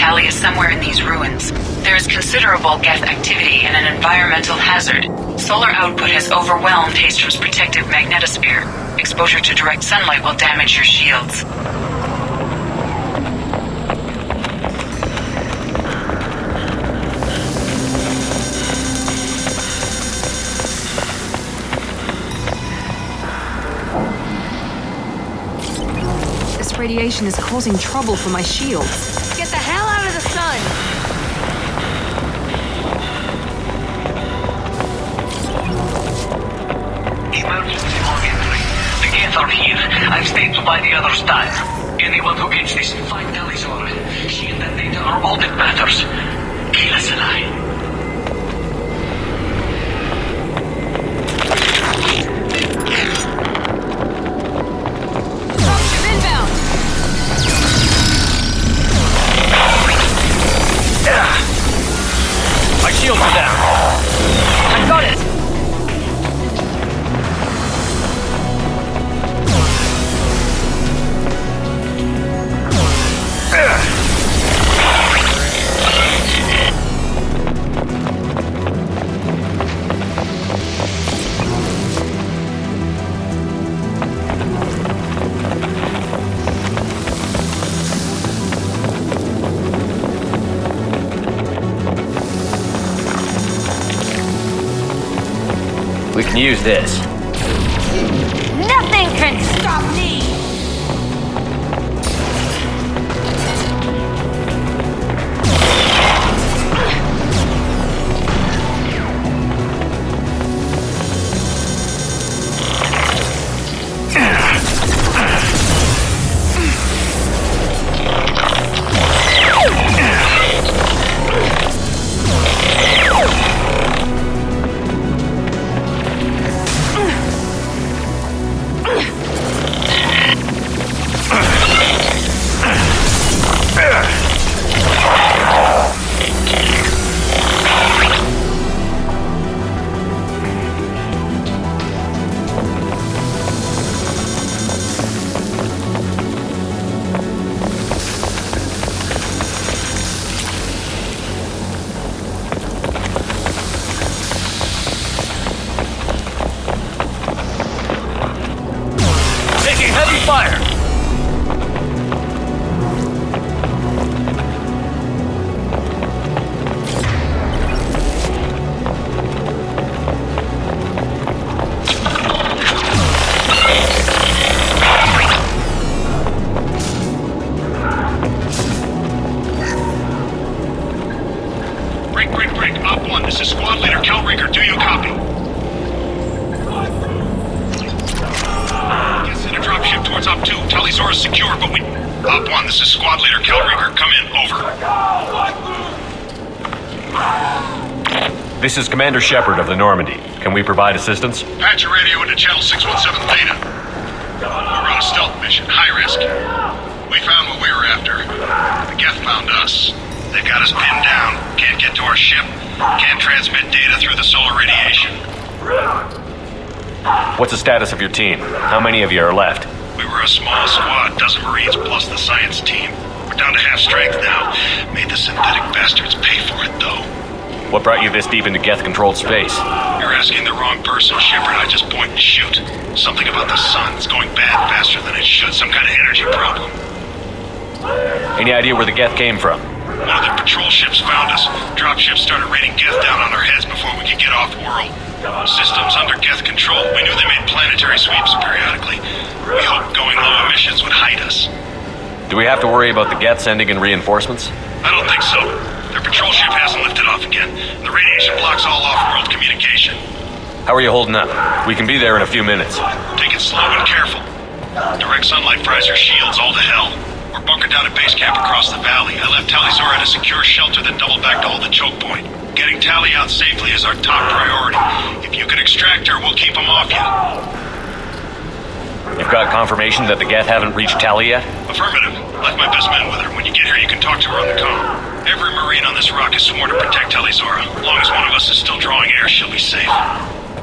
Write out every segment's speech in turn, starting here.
Tali is somewhere in these ruins. There is considerable Geth activity and an environmental hazard. Solar output has overwhelmed Hastrom's protective magnetosphere. Exposure to direct sunlight will damage your shields. This radiation is causing trouble for my shields. Get the hell out of the sun! Emergency log entry. The Geth are here. I've stayed to buy the others time. Anyone who gets this, find Talizora. She and that data are all that matters. Kill us alive. My shields are down. I got it! We can use this. Nothing can stop me! Heavy fire! Break. Op 1, this is Squad Leader Calringer. Do you copy? Dropship towards Op 2. Talizora is secure, but we... Op 1, this is Squad Leader Calringer. Come in. Over. This is Commander Shepard of the Normandy. Can we provide assistance? Patch your radio into Channel 617 Theta. We're on a stealth mission. High risk. We found what we were after. The Geth found us. They've got us pinned down. Can't get to our ship. Can't transmit data through the solar radiation. What's the status of your team? How many of you are left? We were a small squad, dozen Marines plus the science team. We're down to half strength now. Made the synthetic bastards pay for it, though. What brought you this deep into Geth-controlled space? You're asking the wrong person, Shepard. I just point and shoot. Something about the sun. It's going bad faster than it should. Some kind of energy problem. Any idea where the Geth came from? One of the patrol ships found us. Dropships started raining Geth down on our heads before we could get off-world. Systems under Geth control. We knew they made planetary sweeps periodically. We hoped going low emissions would hide us. Do we have to worry about the Geth sending in reinforcements? I don't think so. Their patrol ship hasn't lifted off again. The radiation blocks all off-world communication. How are you holding up? We can be there in a few minutes. Take it slow and careful. Direct sunlight fries your shields all to hell. We're bunkered down at base camp across the valley. I left Talizora at a secure shelter, then doubled back to hold the choke point. Getting Tali out safely is our top priority. If you can extract her, we'll keep them off you. You've got confirmation that the Geth haven't reached Tali yet? Affirmative. Left my best men with her. When you get here, you can talk to her on the comm. Every Marine on this rock is sworn to protect Talizora. As long as one of us is still drawing air, she'll be safe.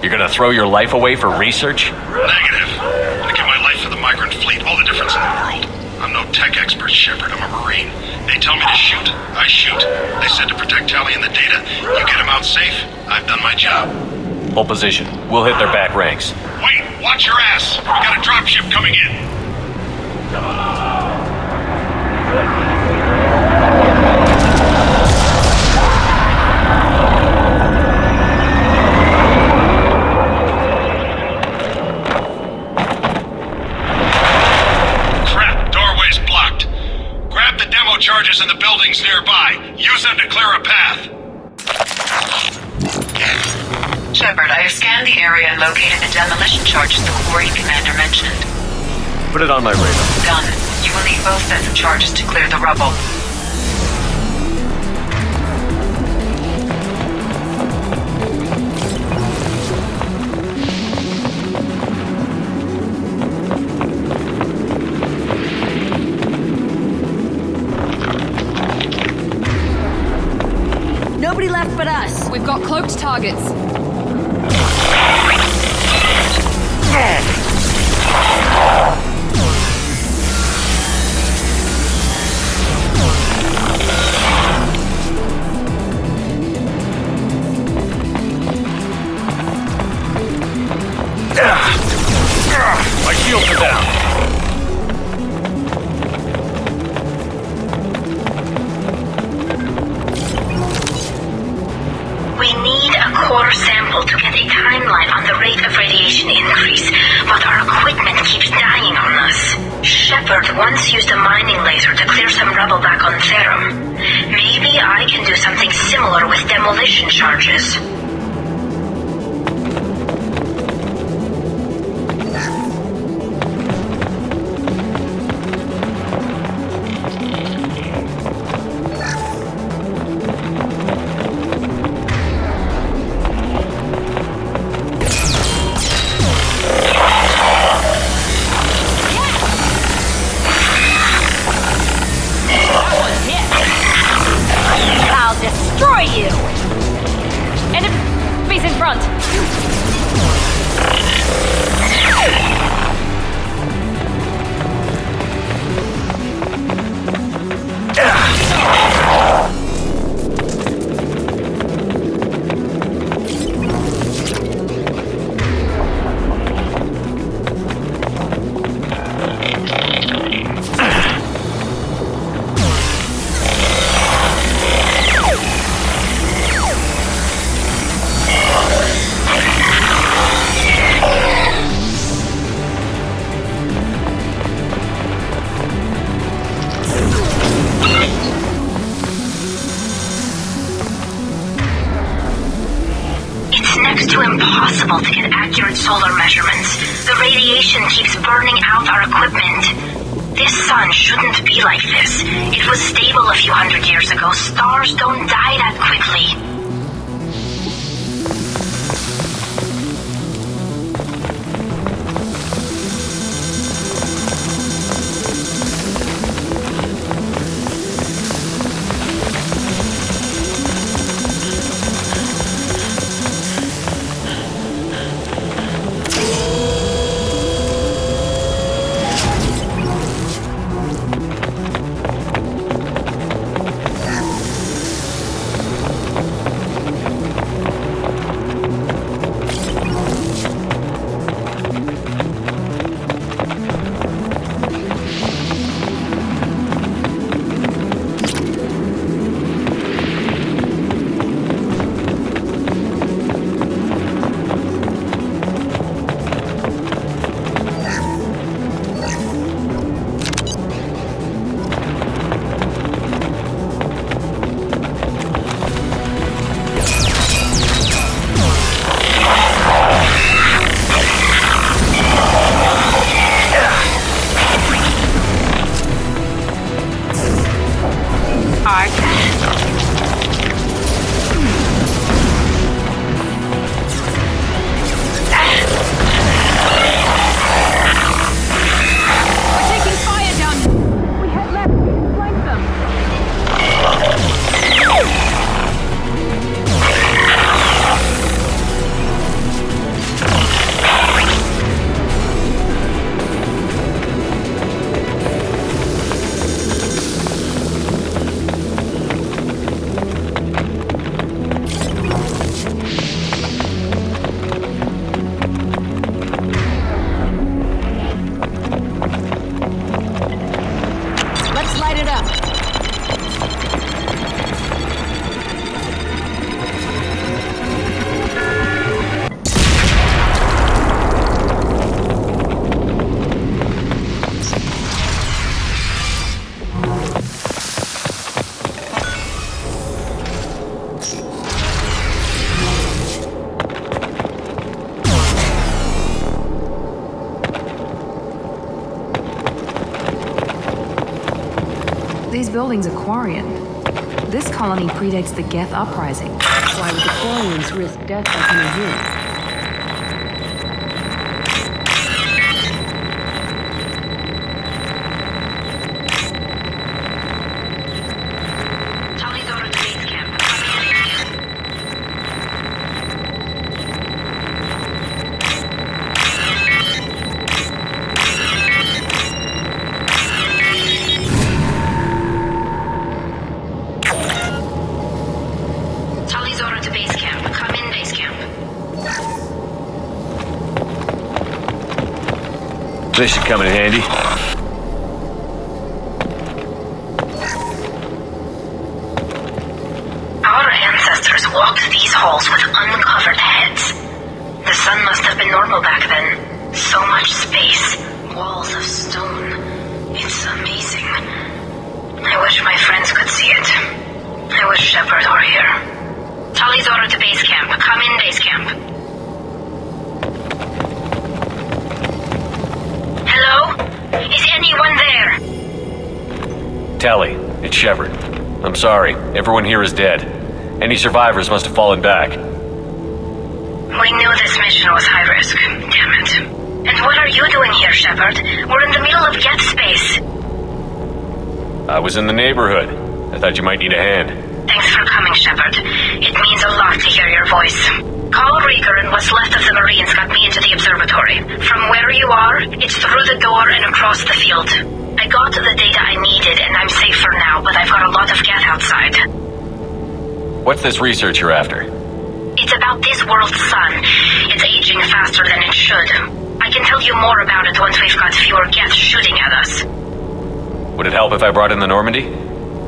You're gonna throw your life away for research? Negative. I'm gonna give my life for the migrant fleet. All the difference in the world. I'm no tech expert, Shepard. I'm a Marine. They tell me to shoot, I shoot. They said to protect Tally and the data. You get them out safe, I've done my job. Hold position. We'll hit their back ranks. Wait, watch your ass! We got a dropship coming in. Crap, doorway's blocked. Grab the demo charges in the buildings nearby. Use them to clear a path. Shepard, I have scanned the area and located the demolition charges the Quarry commander mentioned. Put it on my radar. Done. You will need both sets of charges to clear the rubble. Nobody left but us. We've got cloaked targets. My shields are down. We need a core sample to get a timeline on the rate of radiation increase, but our equipment keeps dying on us. Shepard once used a mining laser to clear some rubble back on Therum. Maybe I can do something similar with demolition charges. I'll destroy you! Enemies in front! Impossible to get accurate solar measurements. The radiation keeps burning out our equipment. This sun shouldn't be like this. It was stable a few hundred years ago. Stars don't die that quickly. building's Aquarian. This colony predates the Geth uprising. Why would the Aquarians risk death by coming here? Tolly's over to base camp. Tolly's order to base camp. Come in, base camp. This should come in handy. Our ancestors walked these halls with uncovered heads. The sun must have been normal back then. So much space, walls of stone. It's amazing. I wish my friends could see it. I wish Shepard were here. Tolly's order to base camp. Come in, base camp. Hello? Is anyone there? Tally, it's Shepard. I'm sorry. Everyone here is dead. Any survivors must have fallen back. We knew this mission was high risk. Damn it. And what are you doing here, Shepard? We're in the middle of Geth space. I was in the neighborhood. I thought you might need a hand. Thanks for coming, Shepard. It means a lot to hear your voice. Carl Rieger and what's left of the Marines got me into the observatory. From where you are, it's through the door and across the field. I got the data I needed and I'm safe for now, but I've got a lot of Geth outside. What's this research you're after? It's about this world's sun. It's aging faster than it should. I can tell you more about it once we've got fewer Geth shooting at us. Would it help if I brought in the Normandy?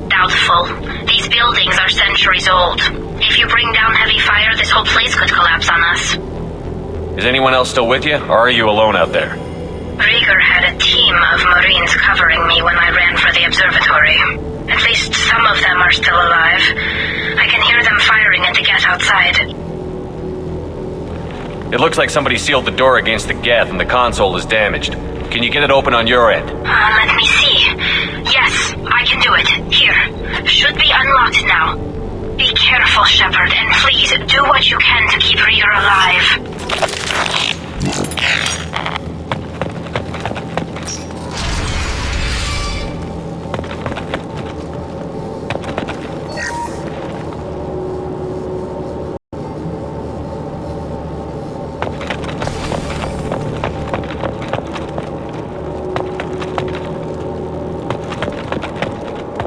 Doubtful. These buildings are centuries old. If you bring down heavy fire, this whole place could collapse on us. Is anyone else still with you, or are you alone out there? Rieger had a team of Marines covering me when I ran for the observatory. At least some of them are still alive. I can hear them firing at the Geth outside. It looks like somebody sealed the door against the Geth and the console is damaged. Can you get it open on your end? Let me see. Yes, I can do it. Here. Should be unlocked now. Be careful, Shepard, and please do what you can to keep Rieger alive.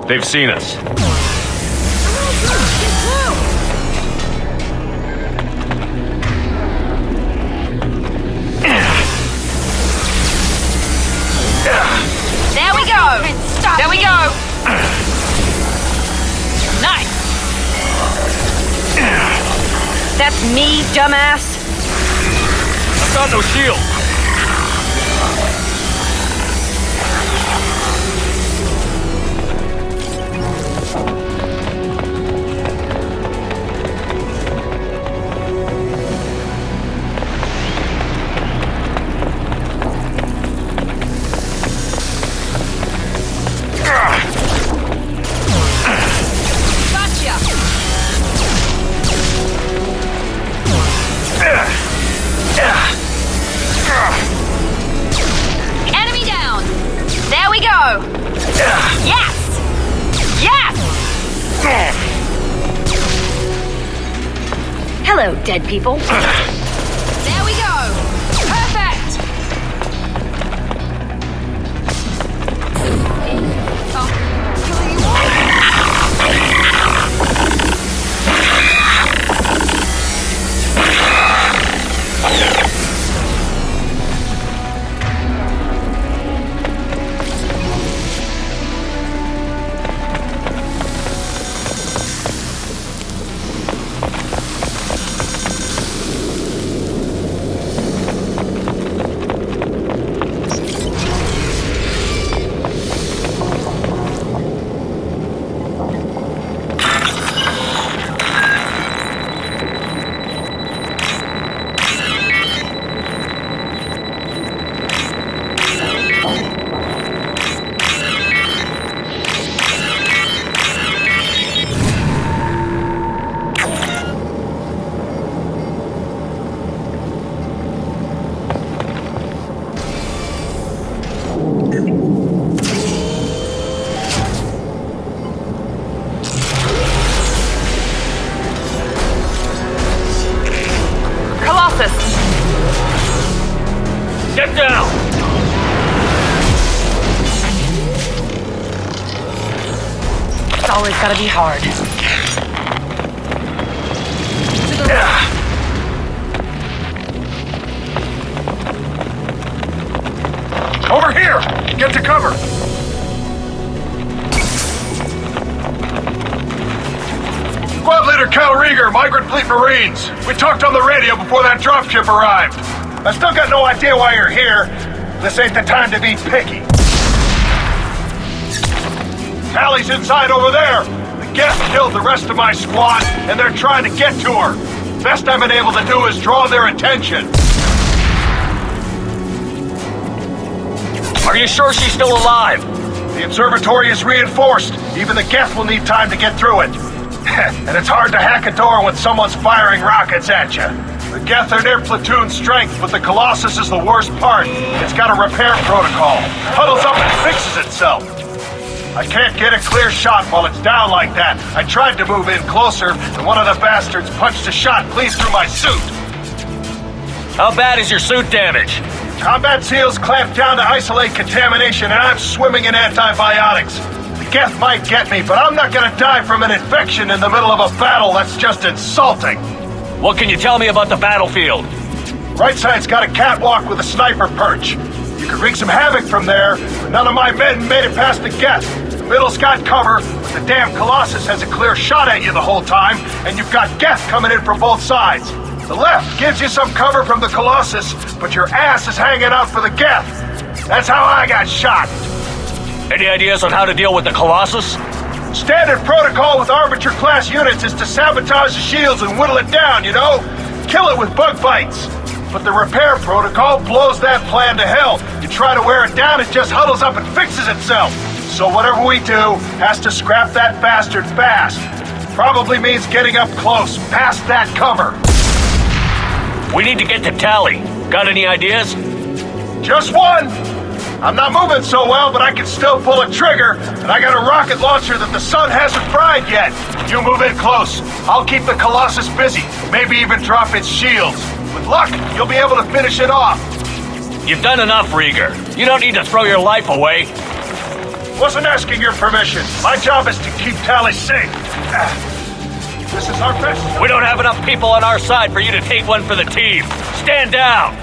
They've seen us. There we go! There we go! Nice! That's me, dumbass! I've got no shield. Enemy down! There we go! Yes! Yes! Hello, dead people. There we go! Perfect! always gotta be hard. Over here! Get to cover! Squad leader Cal Rieger, Migrant Fleet Marines. We talked on the radio before that dropship arrived. I still got no idea why you're here. This ain't the time to be picky. Tally's inside over there. The guest killed the rest of my squad, and they're trying to get to her. Best I've been able to do is draw their attention. Are you sure she's still alive? The observatory is reinforced. Even the Geth will need time to get through it. And it's hard to hack a door when someone's firing rockets at you. The Geth are near platoon strength, but the Colossus is the worst part. It's got a repair protocol. Huddles up and fixes itself. I can't get a clear shot while it's down like that. I tried to move in closer, and one of the bastards punched a shot clean through my suit. How bad is your suit damaged? Combat seals clamped down to isolate contamination, and I'm swimming in antibiotics. The Geth might get me, but I'm not gonna die from an infection in the middle of a battle. That's just insulting. What can you tell me about the battlefield? Right side's got a catwalk with a sniper perch. You could wreak some havoc from there, but none of my men made it past the Geth. The middle's got cover, but the damn Colossus has a clear shot at you the whole time, and you've got Geth coming in from both sides. The left gives you some cover from the Colossus, but your ass is hanging out for the Geth. That's how I got shot. Any ideas on how to deal with the Colossus? Standard protocol with Arbiter-class units is to sabotage the shields and whittle it down, you know? Kill it with bug bites. But the repair protocol blows that plan to hell. You try to wear it down, it just huddles up and fixes itself. So whatever we do has to scrap that bastard fast. Probably means getting up close, past that cover. We need to get to Tally. Got any ideas? Just one! I'm not moving so well, but I can still pull a trigger, and I got a rocket launcher that the sun hasn't fried yet. You move in close. I'll keep the Colossus busy, maybe even drop its shields. With luck, you'll be able to finish it off. You've done enough, Rieger. You don't need to throw your life away. Wasn't asking your permission. My job is to keep Tally safe. This is our best. We don't have enough people on our side for you to take one for the team. Stand down!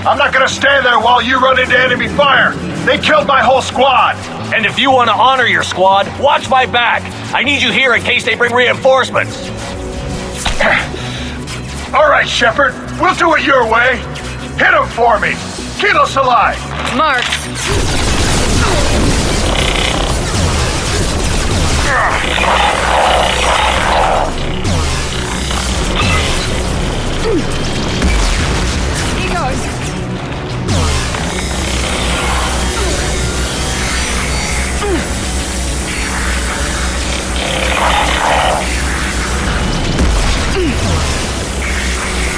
I'm not gonna stand there while you run into enemy fire. They killed my whole squad. And if you want to honor your squad, watch my back. I need you here in case they bring reinforcements. All right, Shepard. We'll do it your way. Hit him for me. Kilo Salai. Mark. He goes.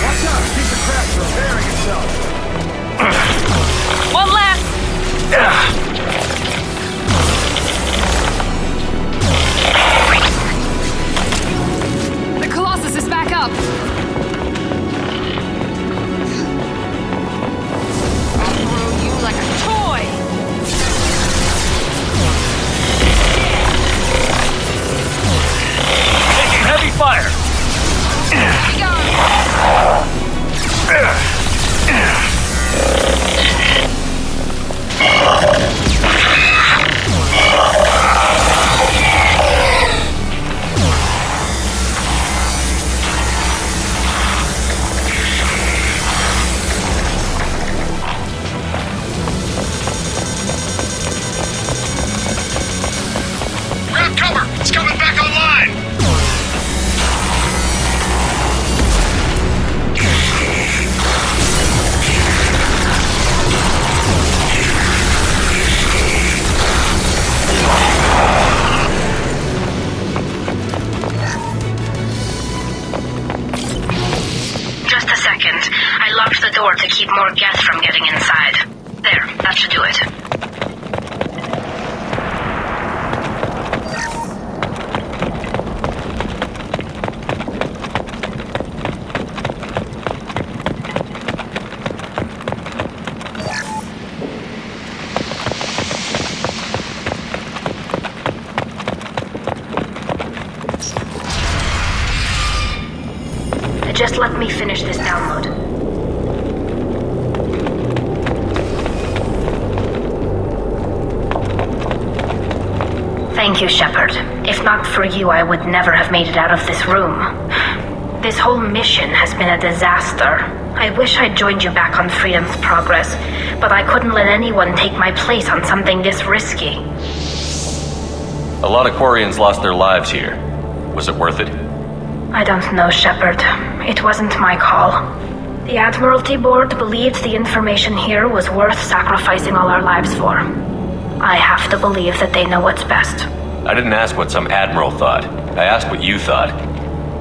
Watch out, piece of crap's repairing itself. One left. The Colossus is back up. I'll throw you like a toy. Taking heavy fire. He goes. Grab cover. It's coming back online. Just a second. I locked the door to keep more Geth from getting inside. There, that should do it. Just let me finish this download. Thank you, Shepard. If not for you, I would never have made it out of this room. This whole mission has been a disaster. I wish I'd joined you back on Freedom's Progress, but I couldn't let anyone take my place on something this risky. A lot of Quarians lost their lives here. Was it worth it? I don't know, Shepard. It wasn't my call. The Admiralty Board believed the information here was worth sacrificing all our lives for. I have to believe that they know what's best. I didn't ask what some admiral thought. I asked what you thought.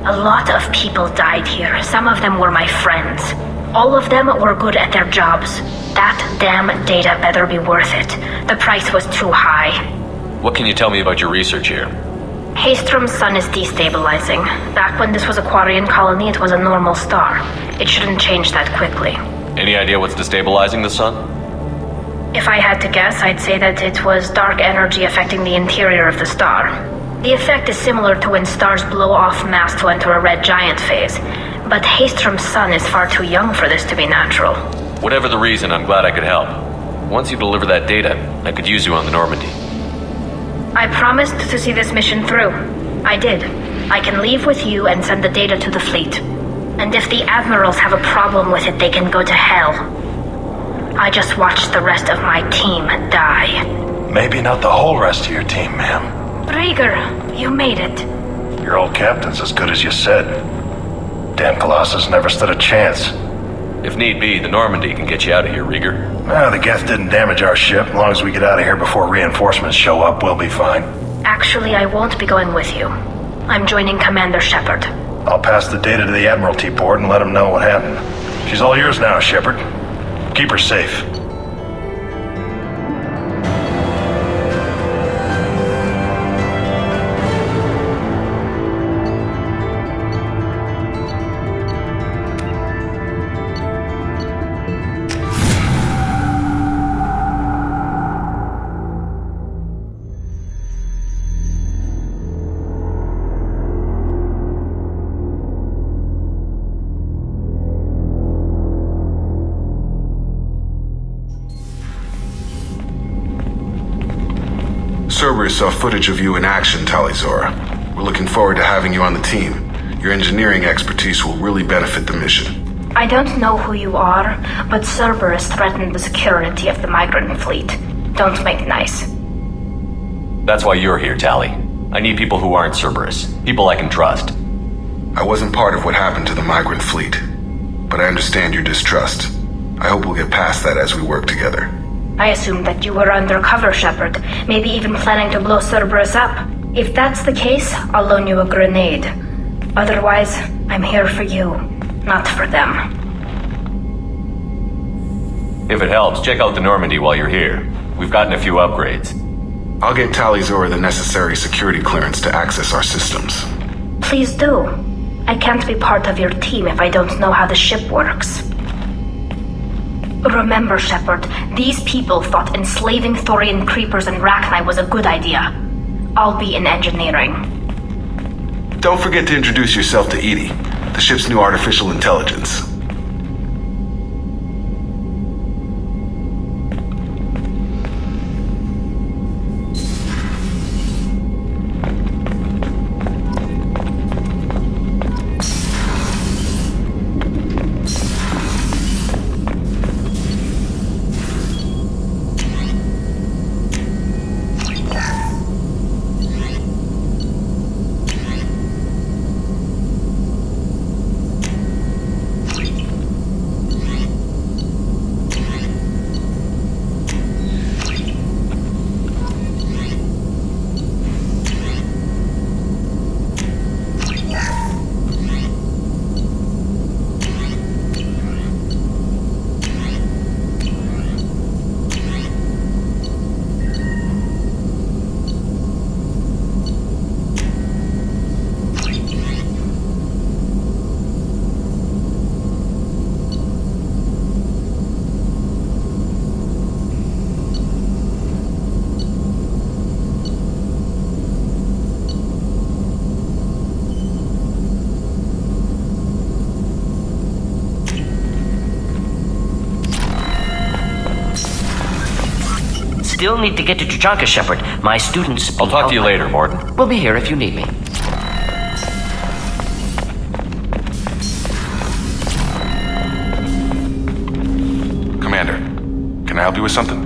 A lot of people died here. Some of them were my friends. All of them were good at their jobs. That damn data better be worth it. The price was too high. What can you tell me about your research here? Haystrom's sun is destabilizing. Back when this was a Quarian colony, it was a normal star. It shouldn't change that quickly. Any idea what's destabilizing the sun? If I had to guess, I'd say that it was dark energy affecting the interior of the star. The effect is similar to when stars blow off mass to enter a red giant phase. But Haystrom's sun is far too young for this to be natural. Whatever the reason, I'm glad I could help. Once you deliver that data, I could use you on the Normandy. I promised to see this mission through. I did. I can leave with you and send the data to the fleet. And if the admirals have a problem with it, they can go to hell. I just watched the rest of my team die. Maybe not the whole rest of your team, ma'am. Rieger, you made it. Your old captain's as good as you said. Damn Colossus never stood a chance. If need be, the Normandy can get you out of here, Rieger. The Geth didn't damage our ship. As long as we get out of here before reinforcements show up, we'll be fine. Actually, I won't be going with you. I'm joining Commander Shepard. I'll pass the data to the Admiralty Board and let them know what happened. She's all yours now, Shepard. Keep her safe. Cerberus saw footage of you in action, Talizora. We're looking forward to having you on the team. Your engineering expertise will really benefit the mission. I don't know who you are, but Cerberus threatened the security of the migrant fleet. Don't make nice. That's why you're here, Tali. I need people who aren't Cerberus. People I can trust. I wasn't part of what happened to the migrant fleet, but I understand your distrust. I hope we'll get past that as we work together. I assumed that you were undercover, Shepard. Maybe even planning to blow Cerberus up. If that's the case, I'll loan you a grenade. Otherwise, I'm here for you, not for them. If it helps, check out the Normandy while you're here. We've gotten a few upgrades. I'll get Talizora the necessary security clearance to access our systems. Please do. I can't be part of your team if I don't know how the ship works. Remember, Shepard, these people thought enslaving Thorian creepers and Rachni was a good idea. I'll be in engineering. Don't forget to introduce yourself to Edie, the ship's new artificial intelligence. still need to get to Tuchanka, Shepard. My students... I'll talk to you later, Morton. We'll be here if you need me. Commander, can I help you with something?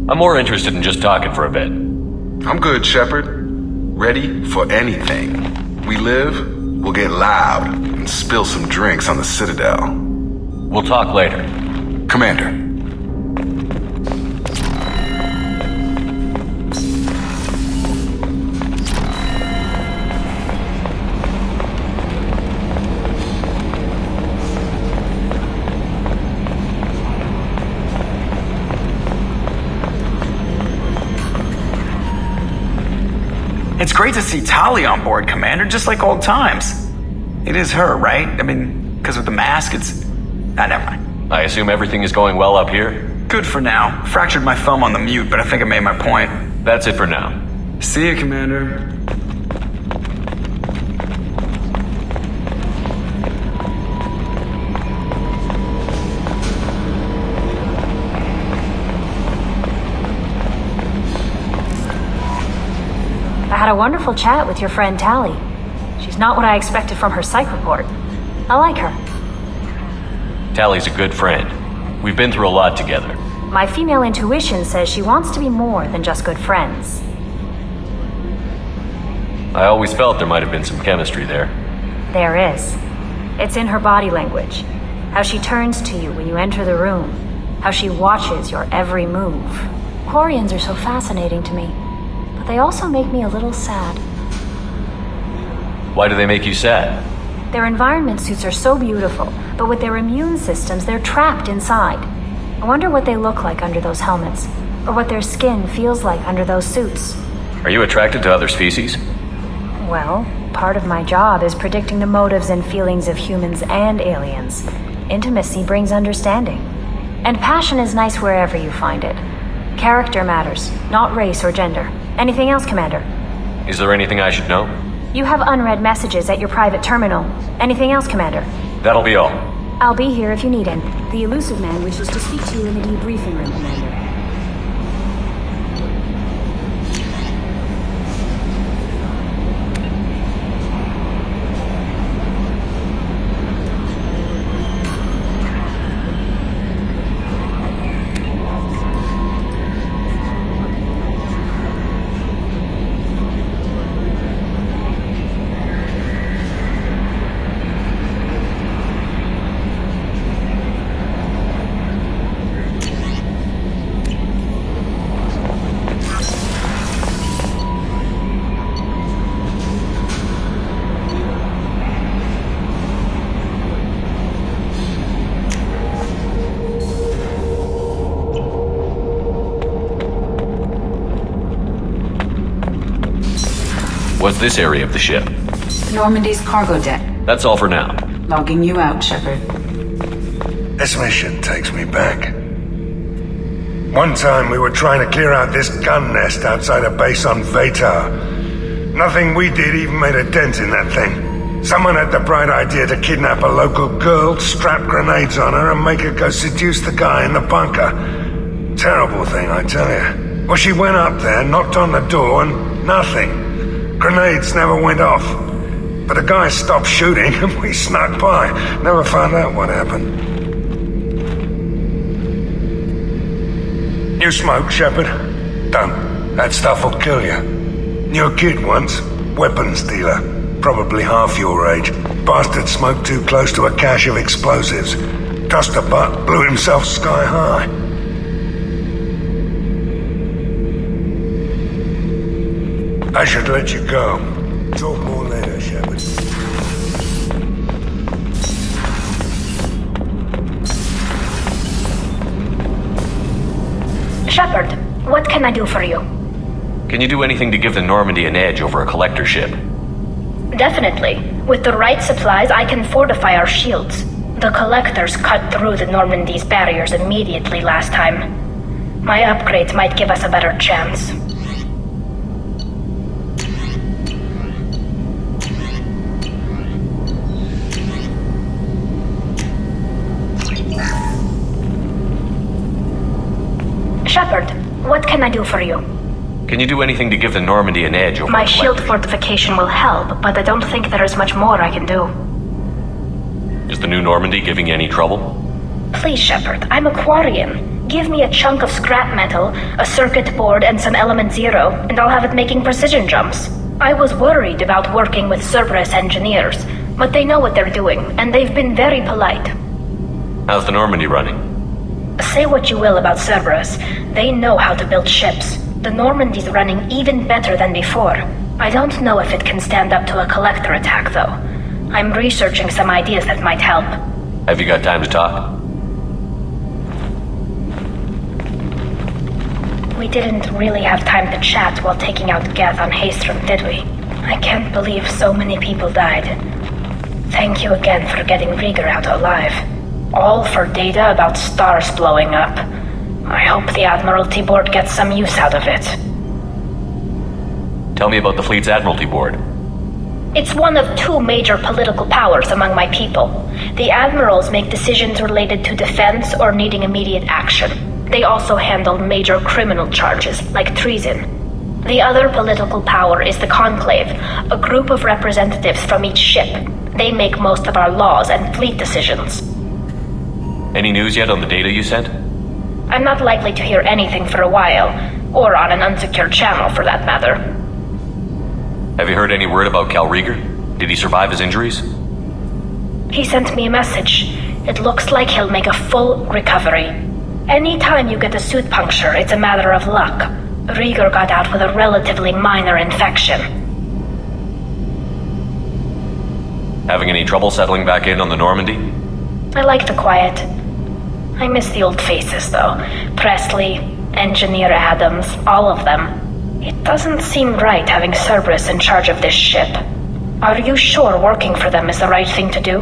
I'm more interested in just talking for a bit. I'm good, Shepard. Ready for anything. We live, we'll get loud, and spill some drinks on the Citadel. We'll talk later. Commander. It's great to see Tali on board, Commander, just like old times. It is her, right? I mean, because with the mask, it's... never mind. I assume everything is going well up here? Good for now. Fractured my thumb on the mute, but I think I made my point. That's it for now. See you, Commander. I had a wonderful chat with your friend Tali. She's not what I expected from her psych report. I like her. Tally's a good friend. We've been through a lot together. My female intuition says she wants to be more than just good friends. I always felt there might have been some chemistry there. There is. It's in her body language. How she turns to you when you enter the room. How she watches your every move. Quarians are so fascinating to me, but they also make me a little sad. Why do they make you sad? Their environment suits are so beautiful, but with their immune systems, they're trapped inside. I wonder what they look like under those helmets, or what their skin feels like under those suits. Are you attracted to other species? Well, part of my job is predicting the motives and feelings of humans and aliens. Intimacy brings understanding. And passion is nice wherever you find it. Character matters, not race or gender. Anything else, Commander? Is there anything I should know? You have unread messages at your private terminal. Anything else, Commander? That'll be all. I'll be here if you need him. The elusive man wishes to speak to you in the debriefing room, Commander. What's this area of the ship? Normandy's cargo deck. That's all for now. Logging you out, Shepard. This mission takes me back. One time we were trying to clear out this gun nest outside a base on Vatar. Nothing we did even made a dent in that thing. Someone had the bright idea to kidnap a local girl, strap grenades on her, and make her go seduce the guy in the bunker. Terrible thing, I tell you. Well, she went up there, knocked on the door, and nothing. Grenades never went off. But the guy stopped shooting and we snuck by. Never found out what happened. You smoke, Shepard? Don't. That stuff will kill you. Knew a kid once. Weapons dealer. Probably half your age. Bastard smoked too close to a cache of explosives. Tossed a butt, blew himself sky high. I should let you go. Talk more later, Shepard. Shepard, what can I do for you? Can you do anything to give the Normandy an edge over a collector ship? Definitely. With the right supplies, I can fortify our shields. The collectors cut through the Normandy's barriers immediately last time. My upgrades might give us a better chance. Shepard, can I do for you? Can you do anything to give the Normandy an edge over My the shield Electric? fortification will help, but I don't think there is much more I can do. Is the new Normandy giving you any trouble? Please, Shepard, I'm a Quarian. Give me a chunk of scrap metal, a circuit board, and some element zero, and I'll have it making precision jumps. I was worried about working with Cerberus engineers, but they know what they're doing, and they've been very polite. How's the Normandy running? Say what you will about Cerberus, they know how to build ships. The Normandy's running even better than before. I don't know if it can stand up to a collector attack, though. I'm researching some ideas that might help. Have you got time to talk? We didn't really have time to chat while taking out Geth on Haestrom, did we? I can't believe so many people died. Thank you again for getting Rieger out alive. All for data about stars blowing up. I hope the Admiralty Board gets some use out of it. Tell me about the fleet's Admiralty Board. It's one of two major political powers among my people. The admirals make decisions related to defense or needing immediate action. They also handle major criminal charges, like treason. The other political power is the Conclave, a group of representatives from each ship. They make most of our laws and fleet decisions. Any news yet on the data you sent? I'm not likely to hear anything for a while, or on an unsecured channel for that matter. Have you heard any word about Cal Rieger? Did he survive his injuries? He sent me a message. It looks like he'll make a full recovery. Anytime you get a suit puncture, it's a matter of luck. Rieger got out with a relatively minor infection. Having any trouble settling back in on the Normandy? I like the quiet. I miss the old faces, though. Presley, Engineer Adams, all of them. It doesn't seem right having Cerberus in charge of this ship. Are you sure working for them is the right thing to do?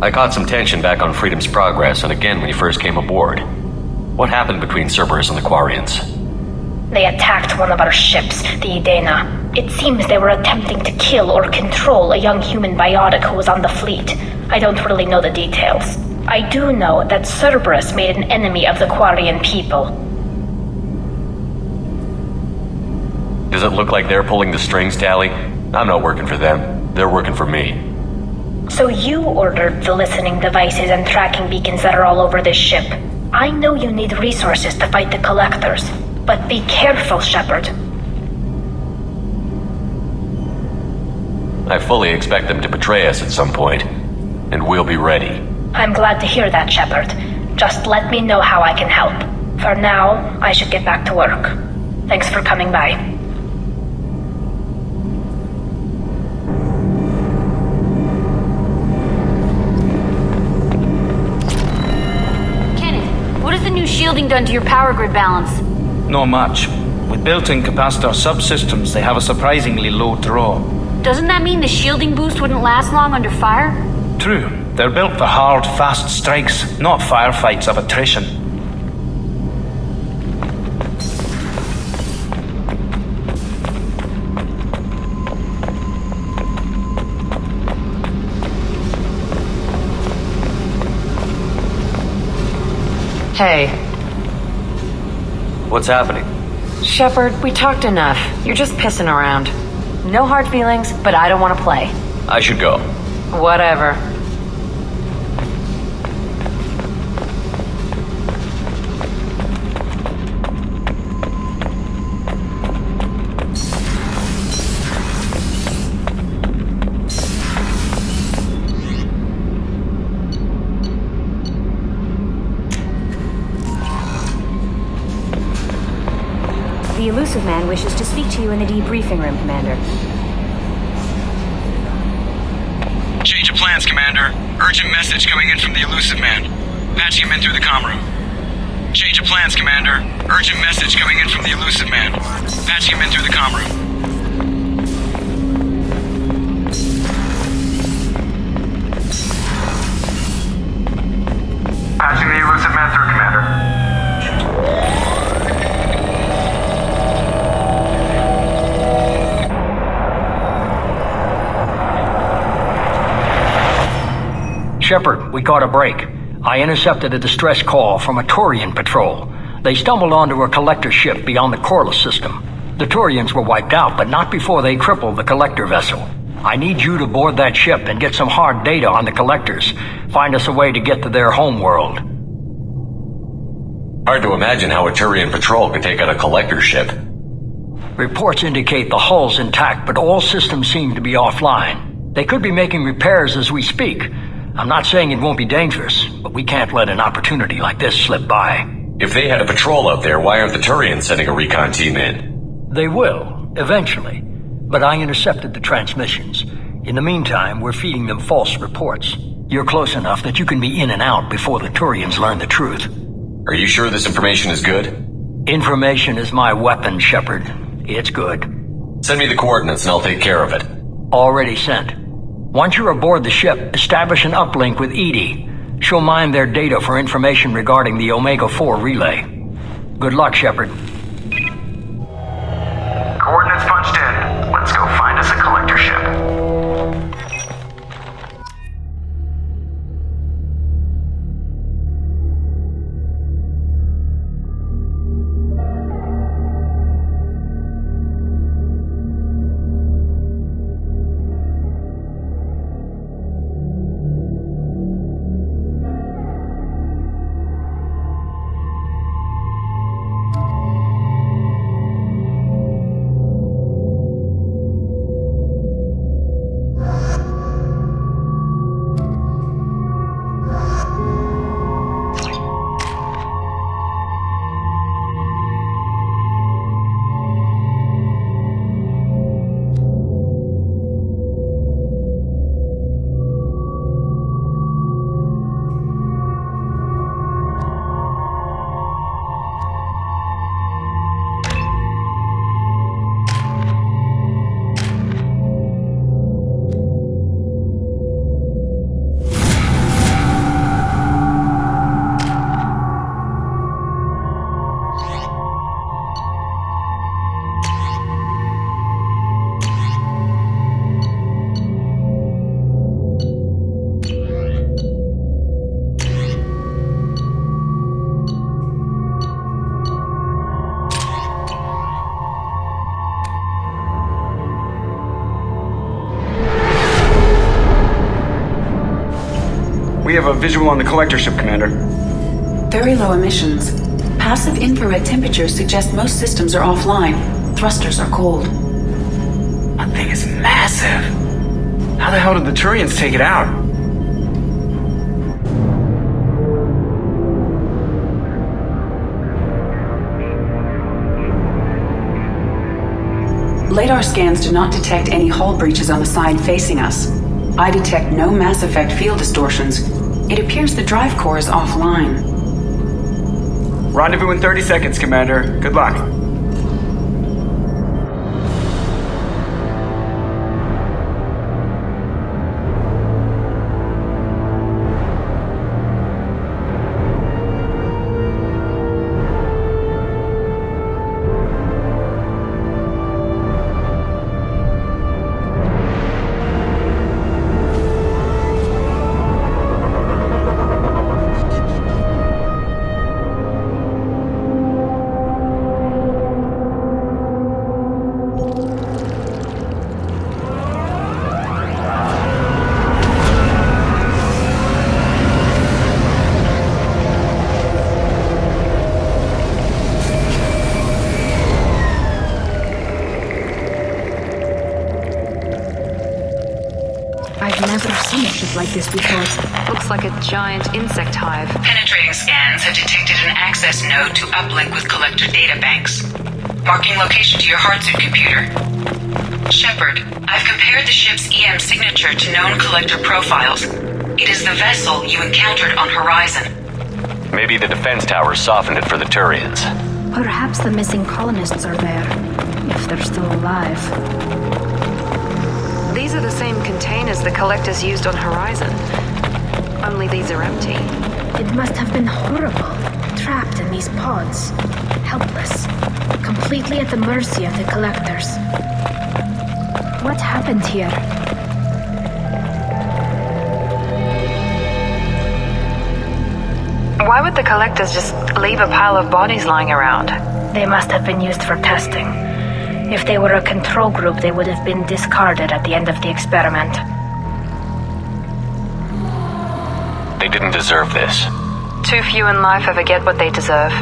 I caught some tension back on Freedom's Progress and again when you first came aboard. What happened between Cerberus and the Quarians? They attacked one of our ships, the Idena. It seems they were attempting to kill or control a young human biotic who was on the fleet. I don't really know the details. I do know that Cerberus made an enemy of the Quarian people. Does it look like they're pulling the strings, Tally? I'm not working for them. They're working for me. So you ordered the listening devices and tracking beacons that are all over this ship. I know you need resources to fight the Collectors, but be careful, Shepard. I fully expect them to betray us at some point, and we'll be ready. I'm glad to hear that, Shepard. Just let me know how I can help. For now, I should get back to work. Thanks for coming by. What has the new shielding done to your power grid balance? Not much. With built-in capacitor subsystems, they have a surprisingly low draw. Doesn't that mean the shielding boost wouldn't last long under fire? True. They're built for hard, fast strikes, not firefights of attrition. Hey. What's happening? Shepard, we talked enough. You're just pissing around. No hard feelings, but I don't want to play. I should go. Whatever. The Elusive Man wishes to speak to you in the debriefing room, Commander. Change of plans, Commander. Urgent message coming in from the Elusive Man. Patching him in through the comm room. Change of plans, Commander. Urgent message coming in from the Elusive Man. Patching him in through the comm room. Patching the Elusive Man through, Commander. Shepard, we got a break. I intercepted a distress call from a Turian patrol. They stumbled onto a collector ship beyond the Corliss system. The Turians were wiped out, but not before they crippled the collector vessel. I need you to board that ship and get some hard data on the collectors. Find us a way to get to their homeworld. Hard to imagine how a Turian patrol could take out a collector ship. Reports indicate the hull's intact, but all systems seem to be offline. They could be making repairs as we speak. I'm not saying it won't be dangerous, but we can't let an opportunity like this slip by. If they had a patrol out there, why aren't the Turians sending a recon team in? They will, eventually. But I intercepted the transmissions. In the meantime, we're feeding them false reports. You're close enough that you can be in and out before the Turians learn the truth. Are you sure this information is good? Information is my weapon, Shepard. It's good. Send me the coordinates and I'll take care of it. Already sent. Once you're aboard the ship, establish an uplink with Edie. She'll mine their data for information regarding the Omega-4 relay. Good luck, Shepard. Coordinates punched in. Let's go find us a collector ship. We have a visual on the collector ship, Commander. Very low emissions. Passive infrared temperatures suggest most systems are offline. Thrusters are cold. That thing is massive. How the hell did the Turians take it out? Radar scans do not detect any hull breaches on the side facing us. I detect no Mass Effect field distortions. It appears the drive core is offline. Rendezvous in 30 seconds, Commander. Good luck. Like this before. Looks like a giant insect hive. Penetrating scans have detected an access node to uplink with collector databanks. Marking location to your hardsuit computer. Shepard, I've compared the ship's EM signature to known collector profiles. It is the vessel you encountered on Horizon. Maybe the defense towers softened it for the Turians. Perhaps the missing colonists are there, if they're still alive. These are the same containers the collectors used on Horizon. Only these are empty. It must have been horrible, trapped in these pods. Helpless. Completely at the mercy of the collectors. What happened here? Why would the collectors just leave a pile of bodies lying around? They must have been used for testing. If they were a control group, they would have been discarded at the end of the experiment. They didn't deserve this. Too few in life ever get what they deserve.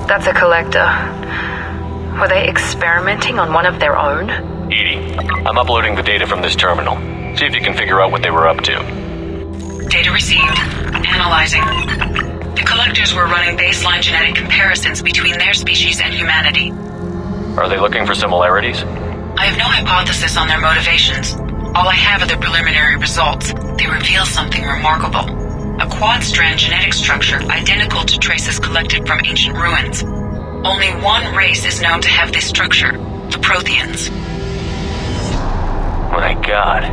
That's a collector. Were they experimenting on one of their own? Edie, I'm uploading the data from this terminal. See if you can figure out what they were up to. Data received. Analyzing. The collectors were running baseline genetic comparisons between their species and humanity. Are they looking for similarities? I have no hypothesis on their motivations. All I have are the preliminary results. They reveal something remarkable. A quad-strand genetic structure identical to traces collected from ancient ruins. Only one race is known to have this structure, the Protheans. My God.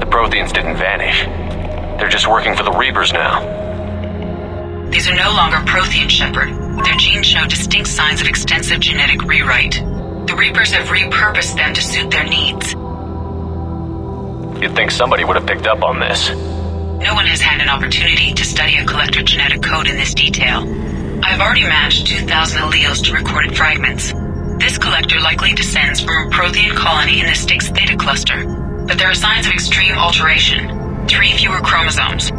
The Protheans didn't vanish. They're just working for the Reapers now. These are no longer Prothean, Shepard. Their genes show distinct signs of extensive genetic rewrite. The Reapers have repurposed them to suit their needs. You'd think somebody would have picked up on this. No one has had an opportunity to study a collector genetic code in this detail. I have already matched 2,000 alleles to recorded fragments. This collector likely descends from a Prothean colony in the Styx Theta cluster, but there are signs of extreme alteration. 3 fewer chromosomes,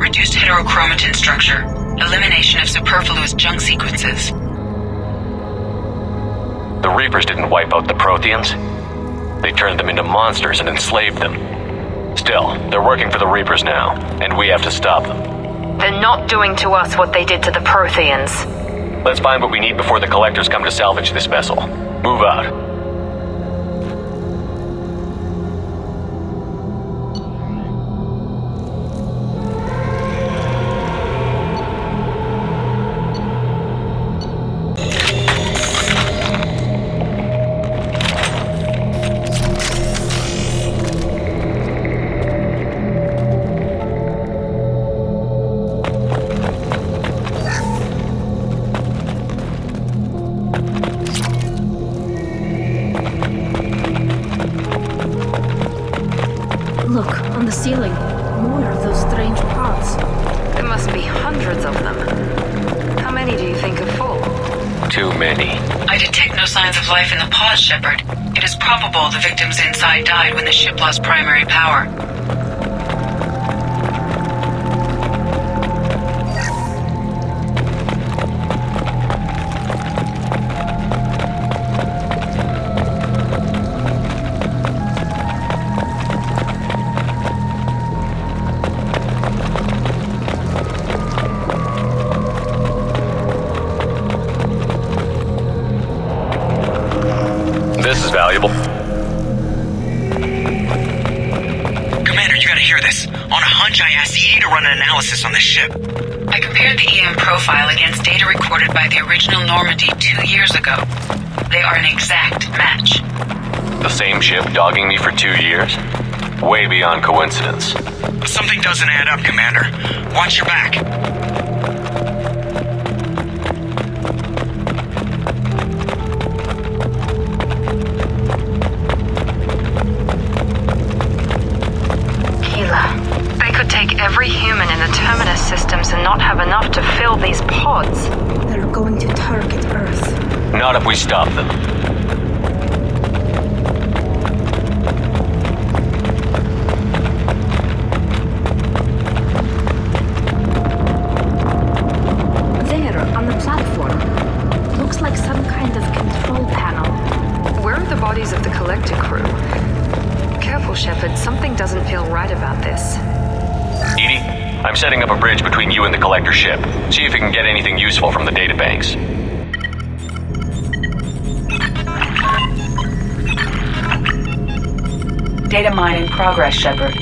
reduced heterochromatin structure, elimination of superfluous junk sequences. The Reapers didn't wipe out the Protheans. They turned them into monsters and enslaved them. Still, they're working for the Reapers now, and we have to stop them. They're not doing to us what they did to the Protheans. Let's find what we need before the collectors come to salvage this vessel. Move out. Look, on the ceiling. More of those strange pods. There must be hundreds of them. How many do you think are full? Too many. I detect no signs of life in the pods, Shepard. It is probable the victims inside died when the ship lost primary power. This is valuable. Commander, you gotta hear this. On a hunch, I asked Edie to run an analysis on this ship. I compared the EM profile against data recorded by the original Normandy 2 years ago. They are an exact match. The same ship dogging me for 2 years? Way beyond coincidence. Something doesn't add up, Commander. Watch your back. They could take every human in the Terminus systems and not have enough to fill these pods. They're going to target Earth. Not if we stop them. There, on the platform. Looks like some kind of control panel. Where are the bodies of the collector crew? Careful, Shepard. Something doesn't feel right about this. Edie, I'm setting up a bridge between you and the collector ship. See if you can get anything useful from the databanks. Data mine in progress, Shepard.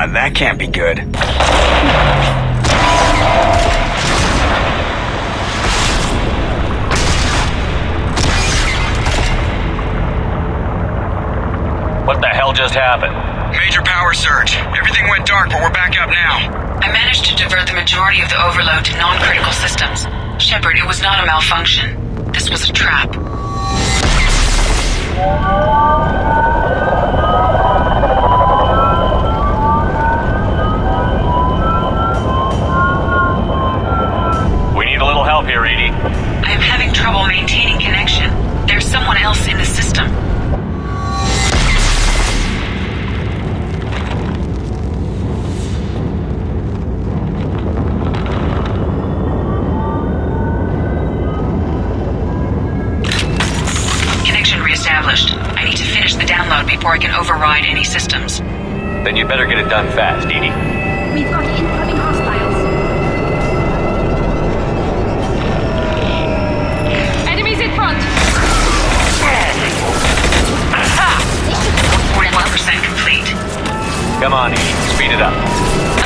That can't be good. What the hell just happened? Major power surge. Everything went dark, but we're back up now. I managed to divert the majority of the overload to non-critical systems. Shepard, it was not a malfunction. This was a trap. We need a little help here, Edie. I am having trouble maintaining connection. There's someone else in the system. I need to finish the download before I can override any systems. Then you better get it done fast, Edie. We've got incoming hostiles. Enemies in front! 41% complete. Come on, Edie. Speed it up.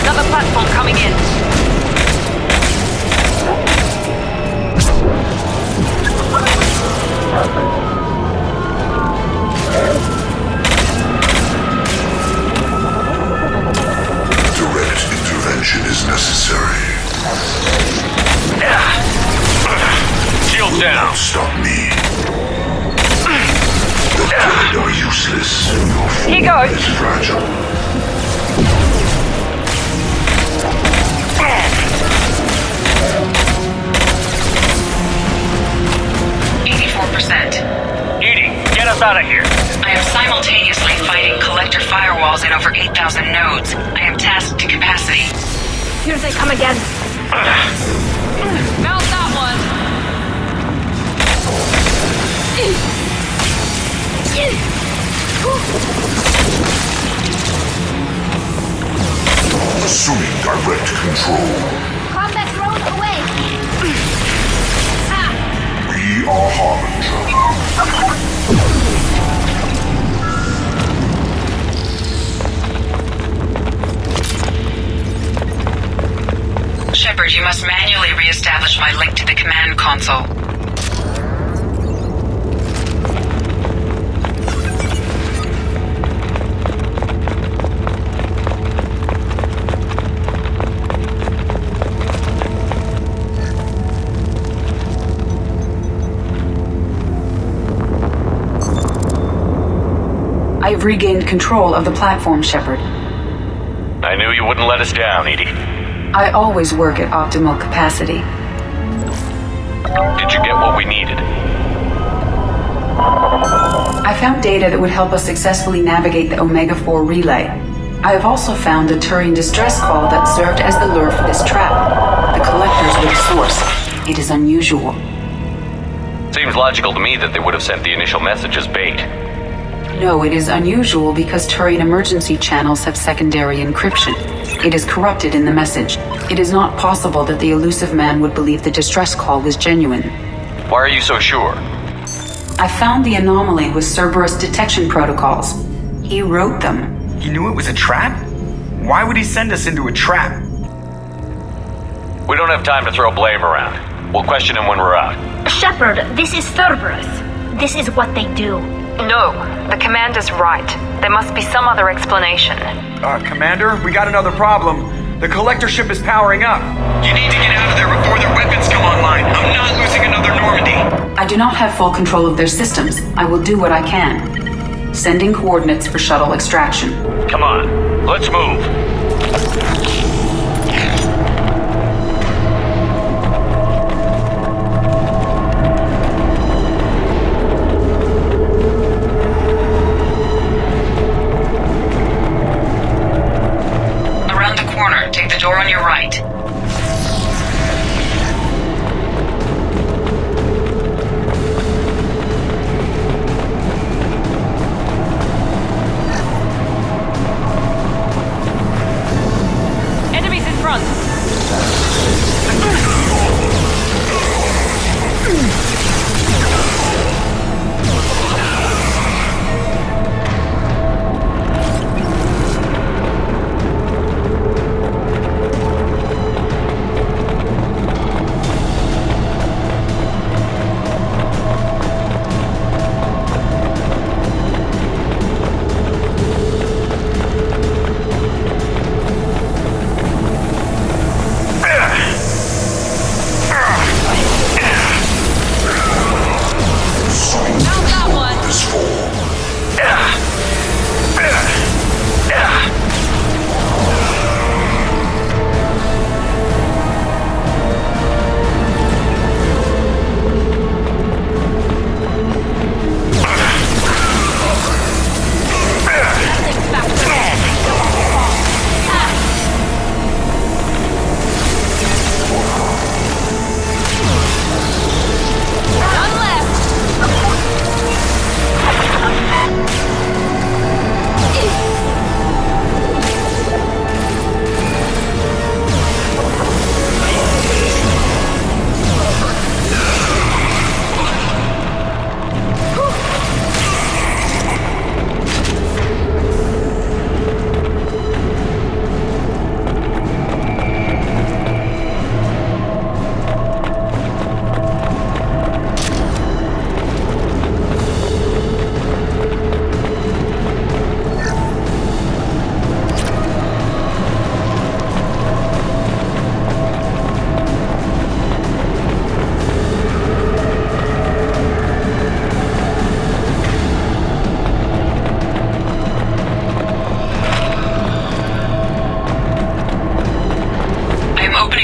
Another platform coming in. Direct intervention is necessary. Shield down. Stop me. The dead are useless. Your Here goes. is fragile. 84%. Edie, get us out of here. I am simultaneously fighting collector firewalls in over 8,000 nodes. I am tasked to capacity. Here they come again. Found that one. Assuming direct control. Combat drone away. We are Harbinger. Shepard, you must manually re-establish my link to the command console. I've regained control of the platform, Shepard. I knew you wouldn't let us down, Edie. I always work at optimal capacity. Did you get what we needed? I found data that would help us successfully navigate the Omega-4 relay. I have also found a Turian distress call that served as the lure for this trap. The collectors were the source. It is unusual. Seems logical to me that they would have sent the initial message as bait. No, it is unusual because Turian emergency channels have secondary encryption. It is corrupted in the message. It is not possible that the elusive man would believe the distress call was genuine. Why are you so sure? I found the anomaly with Cerberus detection protocols. He wrote them. He knew it was a trap? Why would he send us into a trap? We don't have time to throw blame around. We'll question him when we're out. Shepard, this is Cerberus. This is what they do. No, the commander's right. There must be some other explanation. Commander, we got another problem. The collector ship is powering up. You need to get out of there before their weapons come online. I'm not losing another Normandy. I do not have full control of their systems. I will do what I can. Sending coordinates for shuttle extraction. Come on, let's move. Take the door on your right. Enemies in front.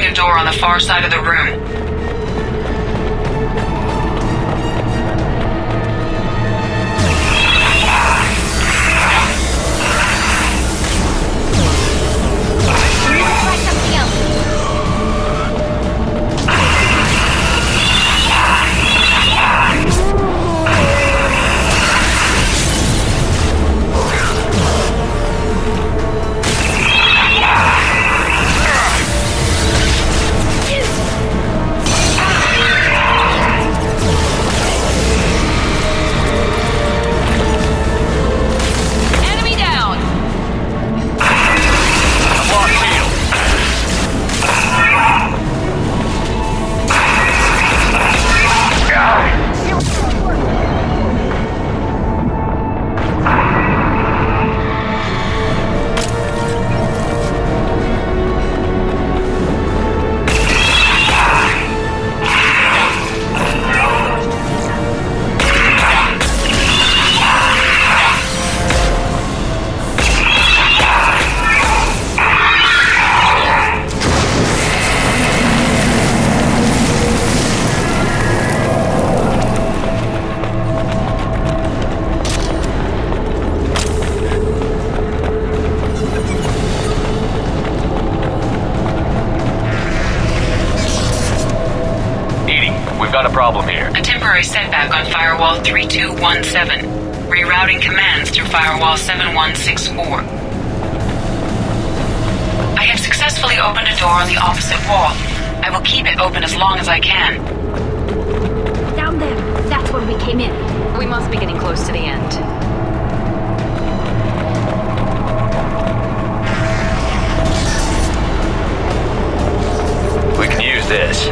a door on the far side of the room. A temporary setback on Firewall 3217. Rerouting commands through Firewall 7164. I have successfully opened a door on the opposite wall. I will keep it open as long as I can. Down there. That's where we came in. We must be getting close to the end. We can use this.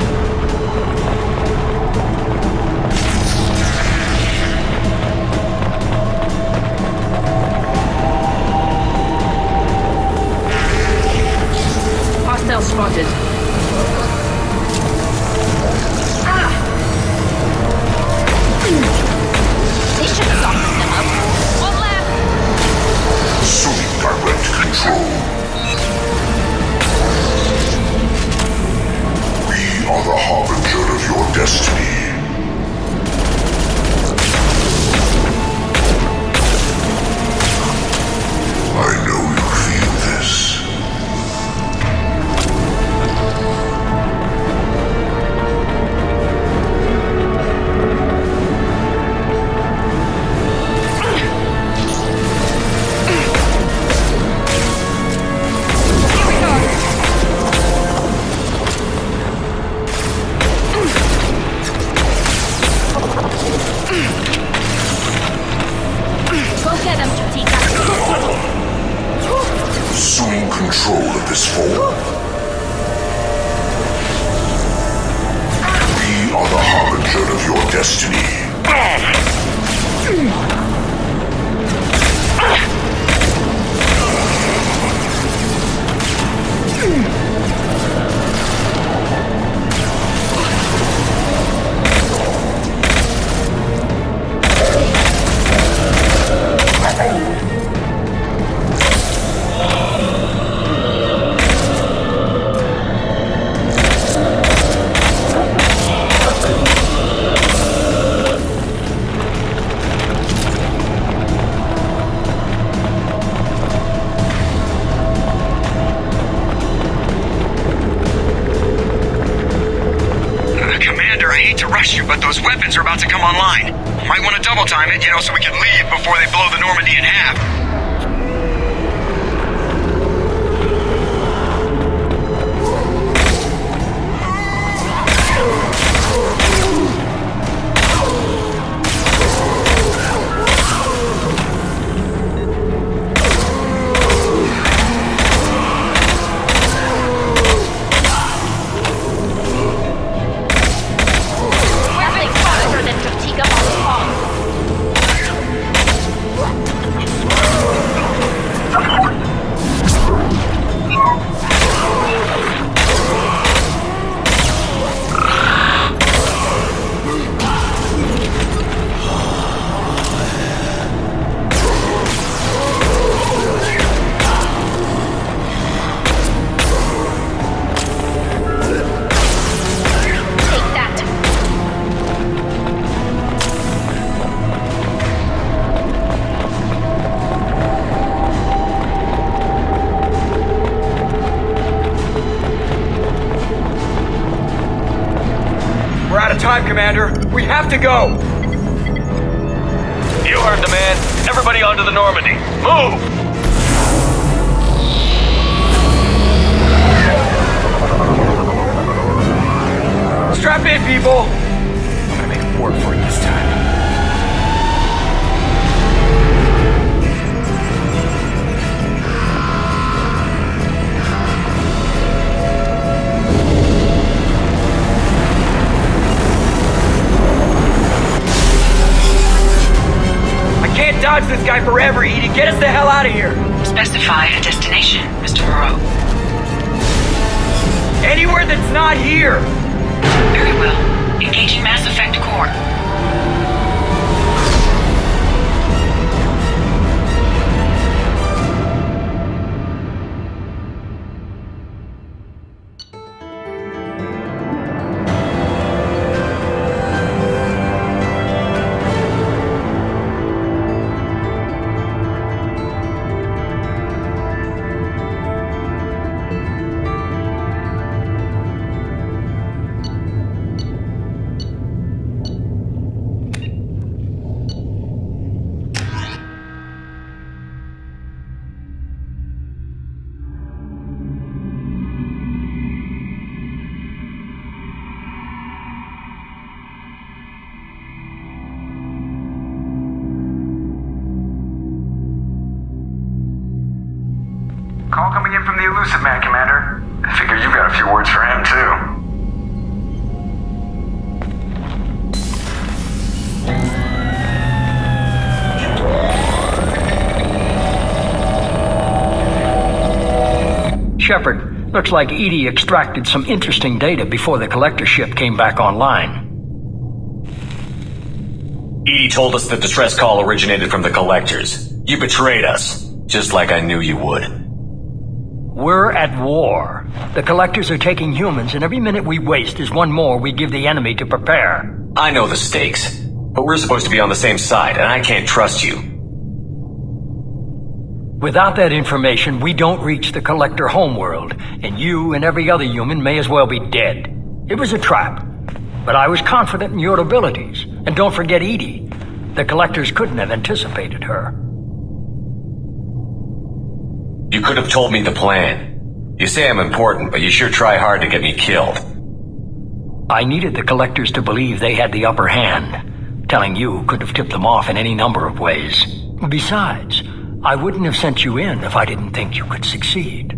Hostile spotted. They should have softened them up. One left. Assuming direct control. We are the harbinger of your destiny. I know you feel this. Assuming control of this form. We are the harbinger of your destiny. But those weapons are about to come online. Might want to double time it, so we can leave before they blow the Normandy in half. Faster than Tortiga on the wall. time, Commander. We have to go. You heard the man. Everybody onto the Normandy. Move! Strap in, people! I'm gonna make it work for you this time. I can't dodge this guy forever, Edie. Get us the hell out of here! Specify a destination, Mr. Moreau. Anywhere that's not here! Very well. Engaging Mass Effect Core. Call coming in from the Elusive Man, Commander. I figure you've got a few words for him, too. Shepard, looks like Edie extracted some interesting data before the collector ship came back online. Edie told us the distress call originated from the collectors. You betrayed us, just like I knew you would. We're at war. The collectors are taking humans, and every minute we waste is one more we give the enemy to prepare. I know the stakes, but we're supposed to be on the same side, and I can't trust you. Without that information, we don't reach the collector homeworld, and you and every other human may as well be dead. It was a trap, but I was confident in your abilities. And don't forget Edie. The collectors couldn't have anticipated her. You could have told me the plan. You say I'm important, but you sure try hard to get me killed. I needed the collectors to believe they had the upper hand. Telling you could have tipped them off in any number of ways. Besides, I wouldn't have sent you in if I didn't think you could succeed.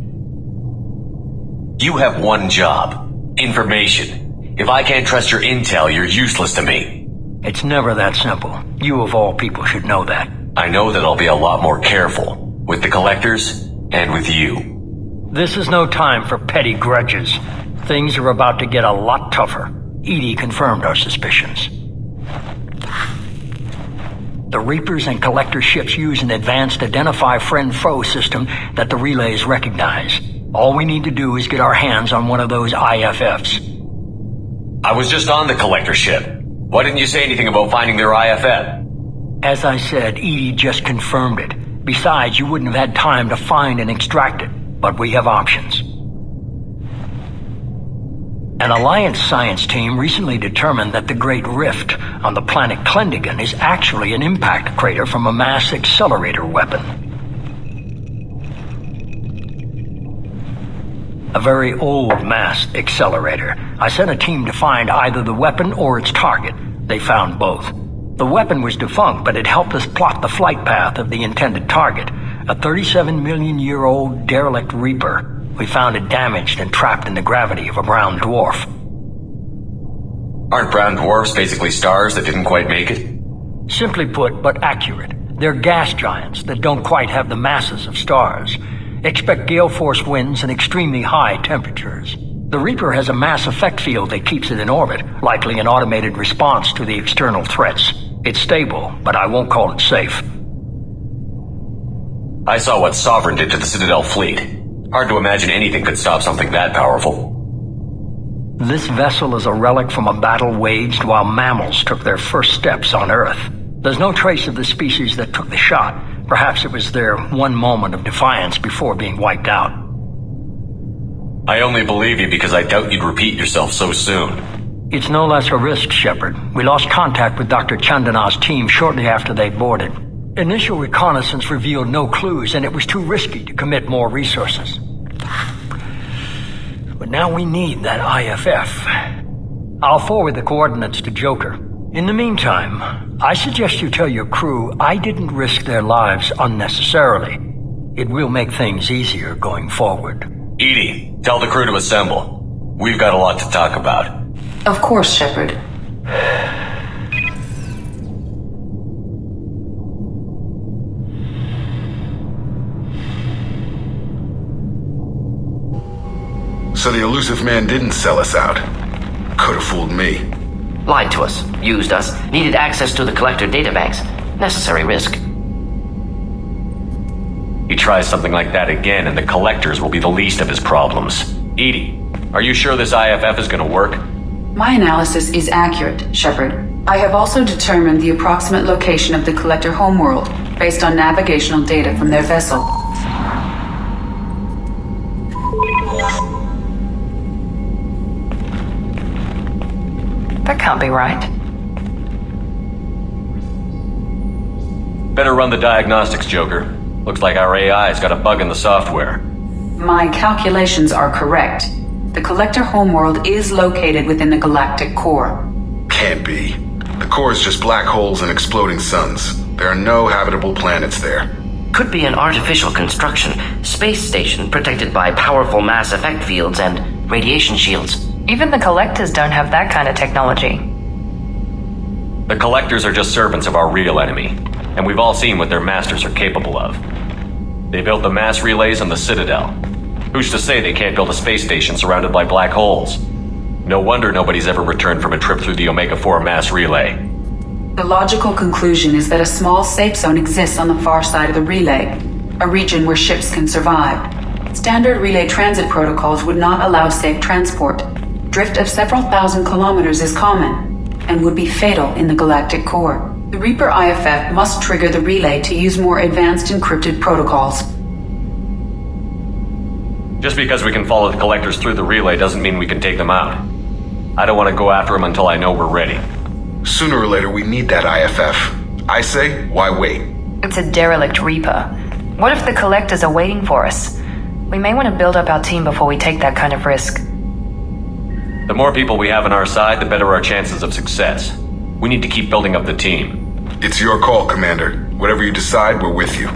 You have one job. Information. If I can't trust your intel, you're useless to me. It's never that simple. You of all people should know that. I know that I'll be a lot more careful. With the collectors, and with you. This is no time for petty grudges. Things are about to get a lot tougher. Edie confirmed our suspicions. The Reapers and Collector ships use an advanced identify friend-foe system that the relays recognize. All we need to do is get our hands on one of those IFFs. I was just on the Collector ship. Why didn't you say anything about finding their IFF? As I said, Edie just confirmed it. Besides, you wouldn't have had time to find and extract it. But we have options. An Alliance science team recently determined that the Great Rift on the planet Klendigan is actually an impact crater from a mass accelerator weapon. A very old mass accelerator. I sent a team to find either the weapon or its target. They found both. The weapon was defunct, but it helped us plot the flight path of the intended target, a 37-million-year-old derelict Reaper. We found it damaged and trapped in the gravity of a brown dwarf. Aren't brown dwarfs basically stars that didn't quite make it? Simply put, but accurate. They're gas giants that don't quite have the masses of stars. Expect gale force winds and extremely high temperatures. The Reaper has a mass effect field that keeps it in orbit, likely an automated response to the external threats. It's stable, but I won't call it safe. I saw what Sovereign did to the Citadel fleet. Hard to imagine anything could stop something that powerful. This vessel is a relic from a battle waged while mammals took their first steps on Earth. There's no trace of the species that took the shot. Perhaps it was their one moment of defiance before being wiped out. I only believe you because I doubt you'd repeat yourself so soon. It's no less a risk, Shepard. We lost contact with Dr. Chandana's team shortly after they boarded. Initial reconnaissance revealed no clues, and it was too risky to commit more resources. But now we need that IFF. I'll forward the coordinates to Joker. In the meantime, I suggest you tell your crew I didn't risk their lives unnecessarily. It will make things easier going forward. Edie, tell the crew to assemble. We've got a lot to talk about. Of course, Shepard. So the elusive man didn't sell us out. Could have fooled me. Lied to us, used us, needed access to the collector databanks. Necessary risk. He tries something like that again, and the collectors will be the least of his problems. Edie, are you sure this IFF is gonna work? My analysis is accurate, Shepard. I have also determined the approximate location of the collector homeworld based on navigational data from their vessel. That can't be right. Better run the diagnostics, Joker. Looks like our AI's got a bug in the software. My calculations are correct. The collector homeworld is located within the galactic core. Can't be. The core is just black holes and exploding suns. There are no habitable planets there. Could be an artificial construction, space station protected by powerful mass effect fields and radiation shields. Even the collectors don't have that kind of technology. The collectors are just servants of our real enemy, and we've all seen what their masters are capable of. They built the mass relays on the Citadel. Who's to say they can't build a space station surrounded by black holes? No wonder nobody's ever returned from a trip through the Omega-4 mass relay. The logical conclusion is that a small safe zone exists on the far side of the relay, a region where ships can survive. Standard relay transit protocols would not allow safe transport. Drift of several thousand kilometers is common, and would be fatal in the galactic core. The Reaper IFF must trigger the relay to use more advanced encrypted protocols. Just because we can follow the collectors through the relay doesn't mean we can take them out. I don't want to go after them until I know we're ready. Sooner or later, we need that IFF. I say, why wait? It's a derelict Reaper. What if the collectors are waiting for us? We may want to build up our team before we take that kind of risk. The more people we have on our side, the better our chances of success. We need to keep building up the team. It's your call, Commander. Whatever you decide, we're with you.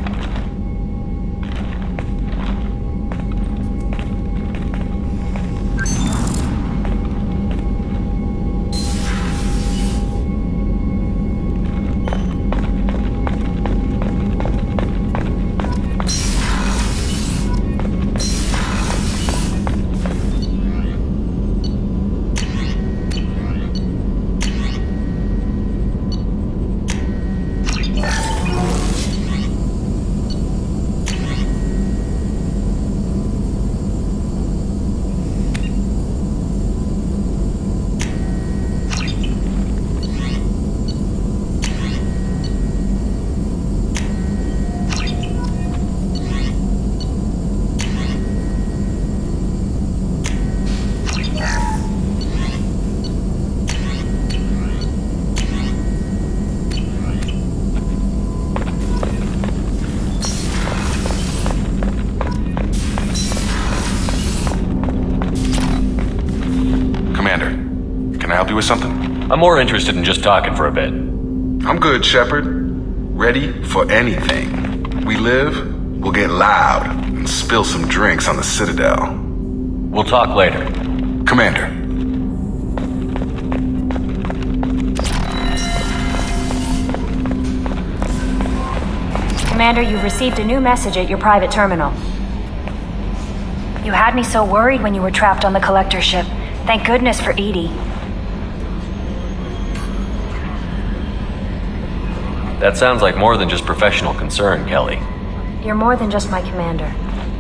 With something? I'm more interested in just talking for a bit. I'm good, Shepard. Ready for anything. We live, we'll get loud, and spill some drinks on the Citadel. We'll talk later. Commander. Commander, you've received a new message at your private terminal. You had me so worried when you were trapped on the collector ship. Thank goodness for Edie. That sounds like more than just professional concern, Kelly. You're more than just my commander.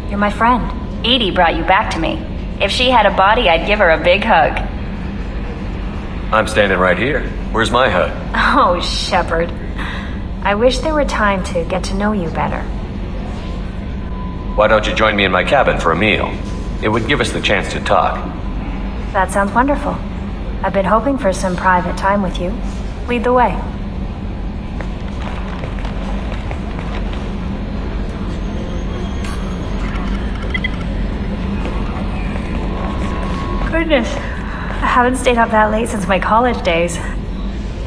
You're my friend. Edie brought you back to me. If she had a body, I'd give her a big hug. I'm standing right here. Where's my hug? Oh, Shepard. I wish there were time to get to know you better. Why don't you join me in my cabin for a meal? It would give us the chance to talk. That sounds wonderful. I've been hoping for some private time with you. Lead the way. Goodness, I haven't stayed up that late since my college days.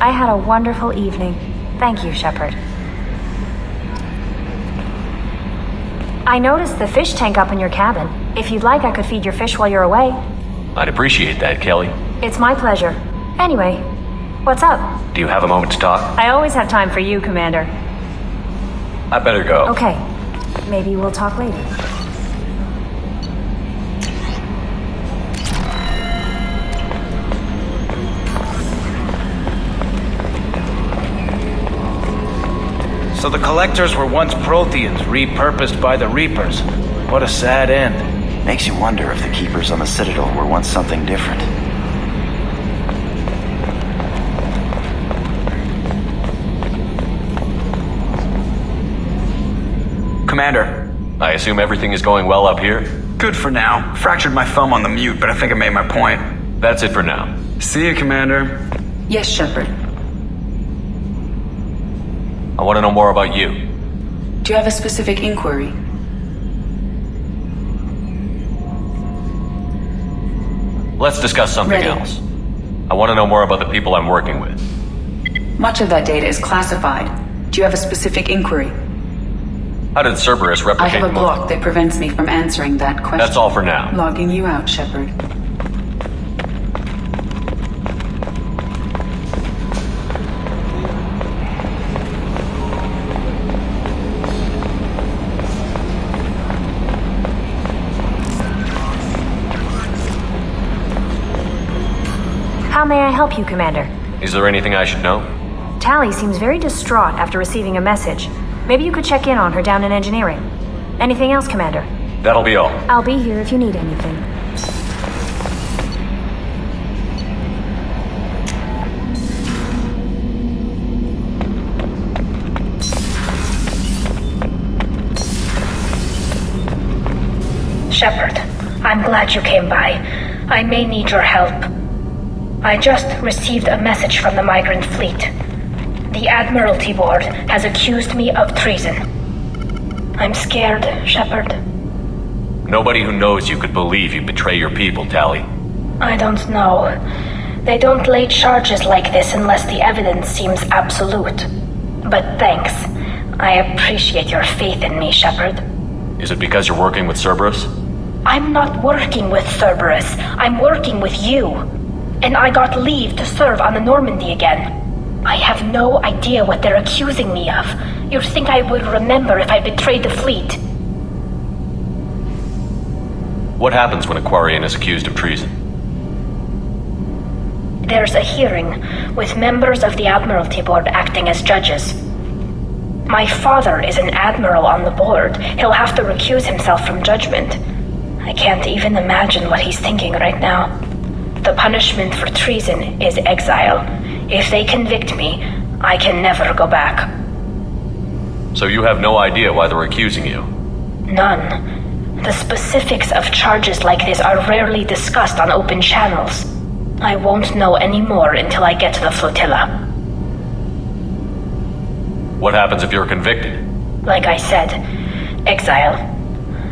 I had a wonderful evening. Thank you, Shepard. I noticed the fish tank up in your cabin. If you'd like, I could feed your fish while you're away. I'd appreciate that, Kelly. It's my pleasure. Anyway, what's up? Do you have a moment to talk? I always have time for you, Commander. I better go. Okay. Maybe we'll talk later. So the Collectors were once Protheans, repurposed by the Reapers. What a sad end. Makes you wonder if the Keepers on the Citadel were once something different. Commander. I assume everything is going well up here? Good for now. Fractured my thumb on the mute, but I think I made my point. That's it for now. See you, Commander. Yes, Shepard. I want to know more about you. Do you have a specific inquiry? Let's discuss something Ready. else. I want to know more about the people I'm working with. Much of that data is classified. Do you have a specific inquiry? How did Cerberus I replicate have a block that prevents me from answering that question. That's all for now. Logging you out, Shepard. How may I help you, Commander? Is there anything I should know? Tally seems very distraught after receiving a message. Maybe you could check in on her down in engineering. Anything else, Commander? That'll be all. I'll be here if you need anything. Shepard, I'm glad you came by. I may need your help. I just received a message from the migrant fleet. The Admiralty Board has accused me of treason. I'm scared, Shepard. Nobody who knows you could believe you betray your people, Tally. I don't know. They don't lay charges like this unless the evidence seems absolute. But thanks. I appreciate your faith in me, Shepard. Is it because you're working with Cerberus? I'm not working with Cerberus. I'm working with you. And I got leave to serve on the Normandy again. I have no idea what they're accusing me of. You'd think I would remember if I betrayed the fleet. What happens when a Quarian is accused of treason? There's a hearing, with members of the Admiralty Board acting as judges. My father is an admiral on the board. He'll have to recuse himself from judgment. I can't even imagine what he's thinking right now. The punishment for treason is exile. If they convict me, I can never go back. So you have no idea why they're accusing you? None. The specifics of charges like this are rarely discussed on open channels. I won't know any more until I get to the flotilla. What happens if you're convicted? Like I said, exile.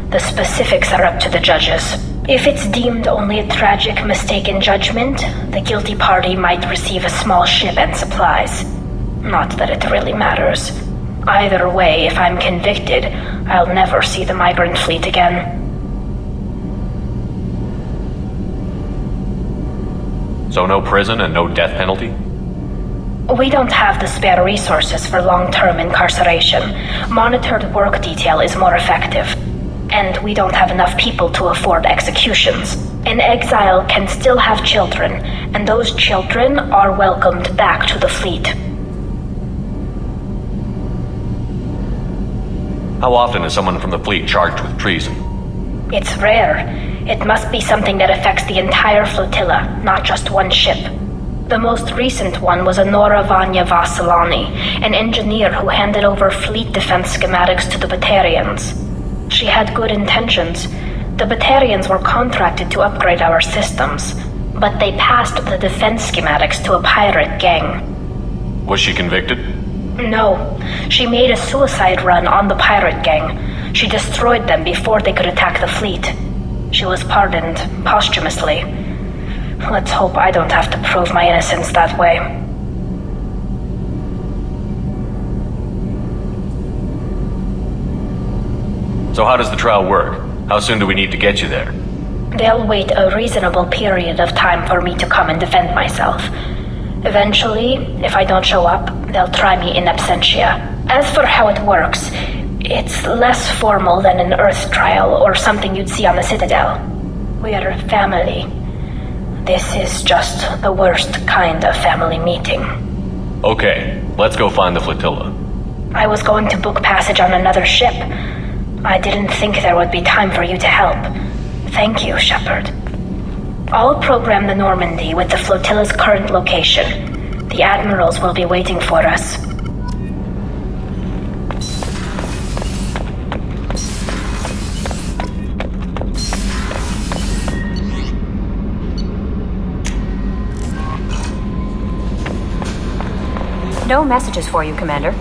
The specifics are up to the judges. If it's deemed only a tragic mistake in judgment, the guilty party might receive a small ship and supplies. Not that it really matters. Either way, if I'm convicted, I'll never see the migrant fleet again. So no prison and no death penalty? We don't have the spare resources for long-term incarceration. Monitored work detail is more effective. And we don't have enough people to afford executions. An exile can still have children, and those children are welcomed back to the fleet. How often is someone from the fleet charged with treason? It's rare. It must be something that affects the entire flotilla, not just one ship. The most recent one was Anora Vanya Vasilani, an engineer who handed over fleet defense schematics to the Batarians. She had good intentions. The Batarians were contracted to upgrade our systems. but they passed the defense schematics to a pirate gang. Was she convicted? No, she made a suicide run on the pirate gang. She destroyed them before they could attack the fleet. She was pardoned posthumously. Let's hope I don't have to prove my innocence that way. So how does the trial work? How soon do we need to get you there? They'll wait a reasonable period of time for me to come and defend myself. Eventually, if I don't show up, they'll try me in absentia. As for how it works, it's less formal than an Earth trial or something you'd see on the Citadel. We are family. This is just the worst kind of family meeting. Okay, let's go find the flotilla. I was going to book passage on another ship. I didn't think there would be time for you to help. Thank you, Shepard. I'll program the Normandy with the flotilla's current location. The admirals will be waiting for us. No messages for you, Commander.